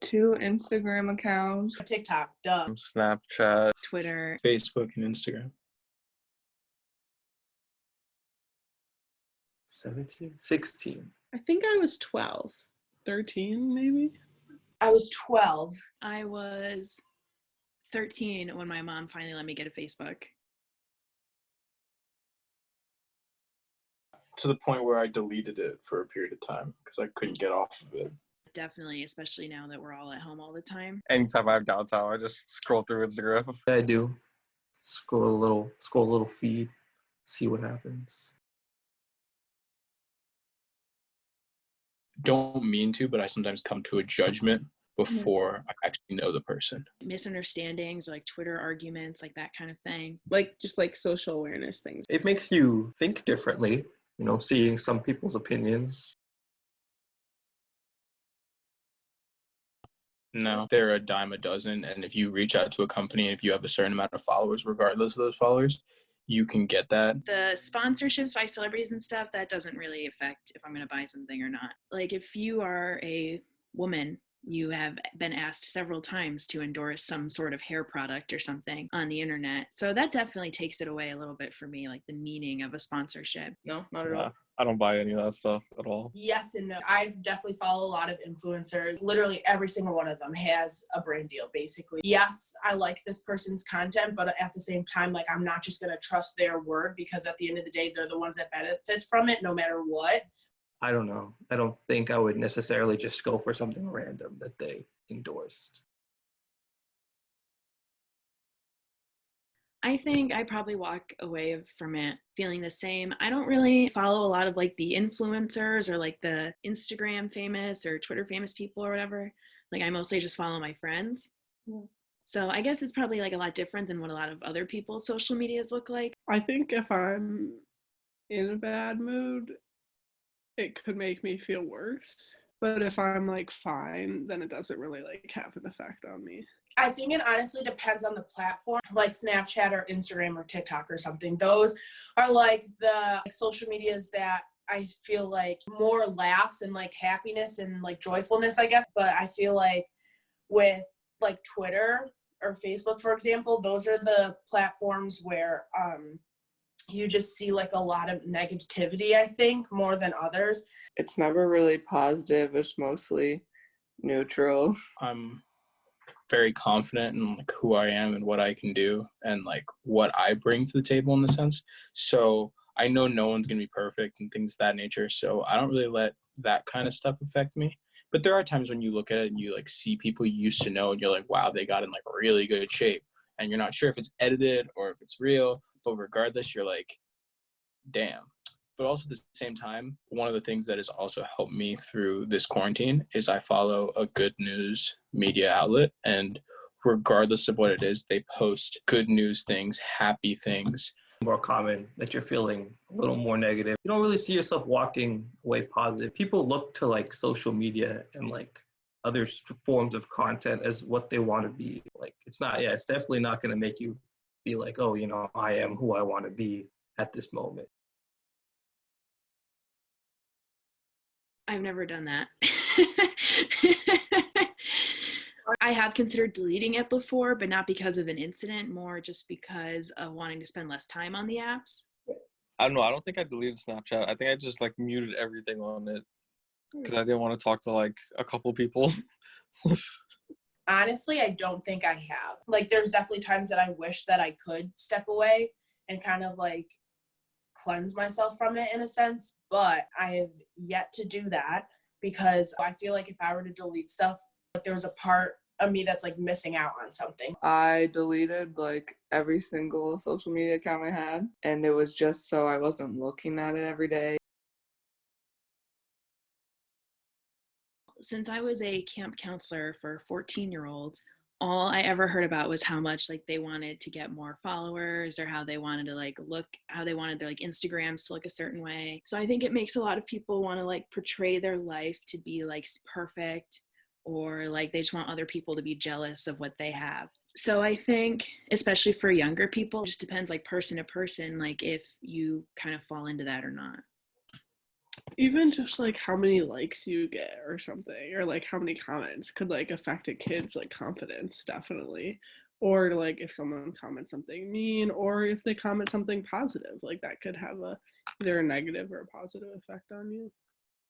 2 Instagram accounts. TikTok, duh. Snapchat, Twitter, Facebook, and Instagram. 17, 16. I think I was 12. 13 maybe? I was 12. I was 13 when my mom finally let me get a Facebook. To the point where I deleted it for a period of time because I couldn't get off of it. Definitely, especially now that we're all at home all the time. anytime I have downtime, I just scroll through Instagram. I do. Scroll a little feed, see what happens. Don't mean to, but I sometimes come to a judgment before I actually know the person. Misunderstandings, like Twitter arguments, like that kind of thing. Like just like social awareness things. It makes you think differently, seeing some people's opinions. No, they're a dime a dozen. And if you reach out to a company, if you have a certain amount of followers, regardless of those followers, you can get that. The sponsorships by celebrities and stuff, that doesn't really affect if I'm going to buy something or not. Like if you are a woman, you have been asked several times to endorse some sort of hair product or something on the internet. So that definitely takes it away a little bit for me, like the meaning of a sponsorship. No, not at all. I don't buy any of that stuff at all. Yes and no. I definitely follow a lot of influencers. Literally every single one of them has a brand deal, basically. Yes, I like this person's content, but at the same time, like I'm not just going to trust their word because at the end of the day, they're the ones that benefits from it no matter what. I don't know. I don't think I would necessarily just go for something random that they endorsed. I think I probably walk away from it feeling the same. I don't really follow a lot of like the influencers or like the Instagram famous or Twitter famous people or whatever. Like I mostly just follow my friends. So I guess it's probably like a lot different than what a lot of other people's social medias look like. I think if I'm in a bad mood, it could make me feel worse. But if I'm like fine, then it doesn't really like have an effect on me. I think it honestly depends on the platform, like Snapchat or Instagram or TikTok or something. Those are like the social medias that I feel like more laughs and like happiness and like joyfulness, I guess. But I feel like with like Twitter or Facebook, for example, those are the platforms where you just see like a lot of negativity, I think, more than others. It's never really positive. It's mostly neutral. I'm very confident in like who I am and what I can do and like what I bring to the table in the sense. So I know no one's gonna be perfect and things of that nature. So I don't really let that kind of stuff affect me. But there are times when you look at it and you like see people you used to know and you're like, wow, they got in like really good shape. And you're not sure if it's edited or if it's real, but regardless, you're like, damn. But also at the same time, one of the things that has also helped me through this quarantine is I follow a good news media outlet, and regardless of what it is, they post good news things, happy things. More common that you're feeling a little more negative. You don't really see yourself walking away positive. People look to like social media and like other forms of content as what they want to be. Like it's definitely not going to make you be like, oh, I am who I want to be at this moment. I've never done that. I have considered deleting it before, but not because of an incident, more just because of wanting to spend less time on the apps. I don't know. I don't think I deleted Snapchat. I think I just like muted everything on it because I didn't want to talk to like a couple people. Honestly, I don't think I have. Like, there's definitely times that I wish that I could step away and kind of like cleanse myself from it in a sense, but I have yet to do that because I feel like if I were to delete stuff, like there's a part of me that's like missing out on something. I deleted like every single social media account I had, and it was just so I wasn't looking at it every day. Since I was a camp counselor for 14-year-olds, all I ever heard about was how much like they wanted to get more followers or how they wanted to like look, how they wanted their like Instagrams to look a certain way. So I think it makes a lot of people want to like portray their life to be like perfect, or like they just want other people to be jealous of what they have. So I think, especially for younger people, it just depends like person to person, like if you kind of fall into that or not. Even just like how many likes you get or something, or like how many comments could like affect a kid's like confidence, definitely. Or like if someone comments something mean, or if they comment something positive, like that could have a either a negative or a positive effect on you.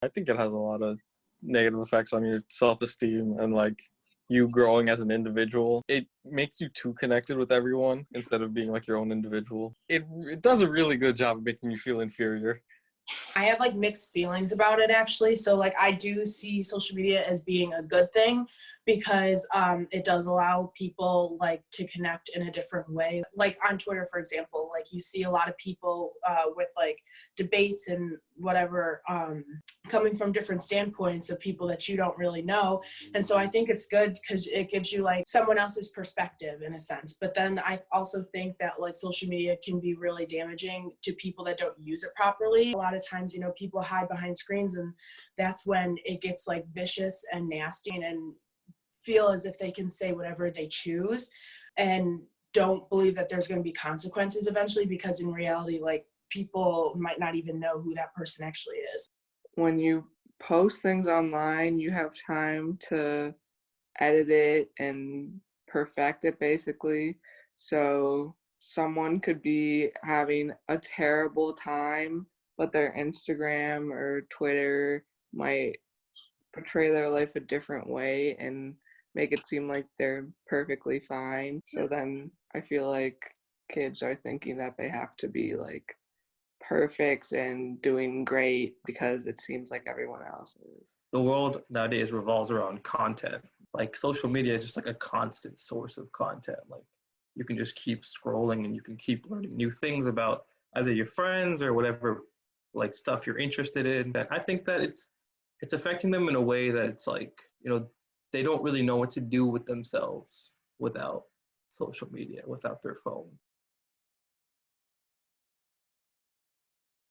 I think it has a lot of negative effects on your self-esteem and like you growing as an individual. It makes you too connected with everyone instead of being like your own individual. It does a really good job of making you feel inferior. I have like mixed feelings about it actually. So like I do see social media as being a good thing because it does allow people like to connect in a different way. Like on Twitter, for example, like you see a lot of people with like debates and whatever coming from different standpoints of people that you don't really know. And so I think it's good because it gives you like someone else's perspective in a sense. But then I also think that like social media can be really damaging to people that don't use it properly. A lot of times, you know, people hide behind screens and that's when it gets like vicious and nasty and feel as if they can say whatever they choose and don't believe that there's going to be consequences eventually because in reality, like people might not even know who that person actually is. When you post things online, you have time to edit it and perfect it basically. So someone could be having a terrible time, but their Instagram or Twitter might portray their life a different way and make it seem like they're perfectly fine. So then I feel like kids are thinking that they have to be like perfect and doing great because it seems like everyone else is. The world nowadays revolves around content. Like social media is just like a constant source of content. Like you can just keep scrolling and you can keep learning new things about either your friends or whatever like stuff you're interested in. And I think that it's affecting them in a way that it's like, you know, they don't really know what to do with themselves without social media, without their phone.